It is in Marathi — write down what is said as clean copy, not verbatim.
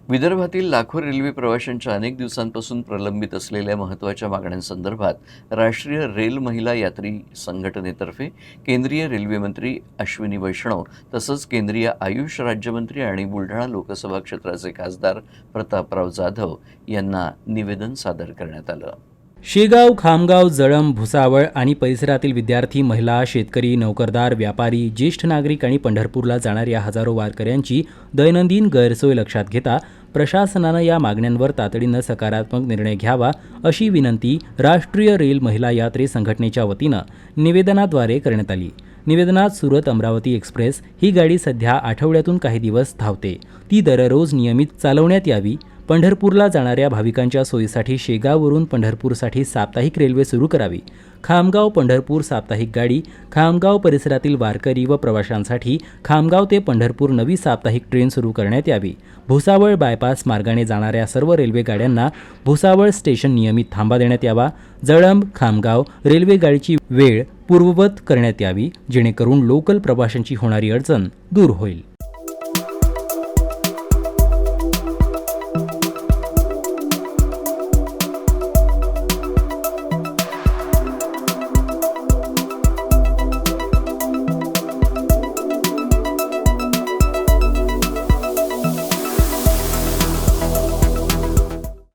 विदर्भातील लाखो रेल्वे प्रवाशांच्या अनेक दिवसांपासून प्रलंबित असलेल्या महत्त्वाच्या मागण्यांसंदर्भात राष्ट्रीय रेल महिला यात्री संघटनेतर्फे केंद्रीय रेल्वे मंत्री अश्विनी वैष्णव तसंच केंद्रीय आयुष राज्यमंत्री आणि बुलढाणा लोकसभा क्षेत्राचे खासदार प्रतापराव जाधव यांना निवेदन सादर करण्यात आलं. शेगाव, खामगाव, जळंब, भुसावळ आणि परिसरातील विद्यार्थी, महिला, शेतकरी, नोकरदार, व्यापारी, ज्येष्ठ नागरिक आणि पंढरपूरला जाणाऱ्या हजारो वारकऱ्यांची दैनंदिन गैरसोय लक्षात घेता प्रशासनानं या मागण्यांवर तातडीनं सकारात्मक निर्णय घ्यावा अशी विनंती राष्ट्रीय रेल महिला यात्री संघटनेच्या वतीनं निवेदनाद्वारे करण्यात आली. निवेदनात सुरत अमरावती एक्सप्रेस ही गाडी सध्या आठवड्यातून काही दिवस धावते. ती दररोज नियमित चालवण्यात यावी. पंढरपूरला जाणाऱ्या भाविकांच्या सोयीसाठी शेगाववरून पंढरपूरसाठी साप्ताहिक रेल्वे सुरू करावी. खामगाव पंढरपूर साप्ताहिक गाडी, खामगाव परिसरातील वारकरी व प्रवाशांसाठी खामगाव ते पंढरपूर नवी साप्ताहिक ट्रेन सुरू करण्यात यावी. भुसावळ बायपास मार्गाने जाणाऱ्या सर्व रेल्वे गाड्यांना भुसावळ स्टेशन नियमित थांबा देण्यात यावा. जळंब खामगाव रेल्वे गाडीची वेळ पूर्ववत करण्यात यावी, जेणेकरून लोकल प्रवाशांची होणारी अडचण दूर होईल.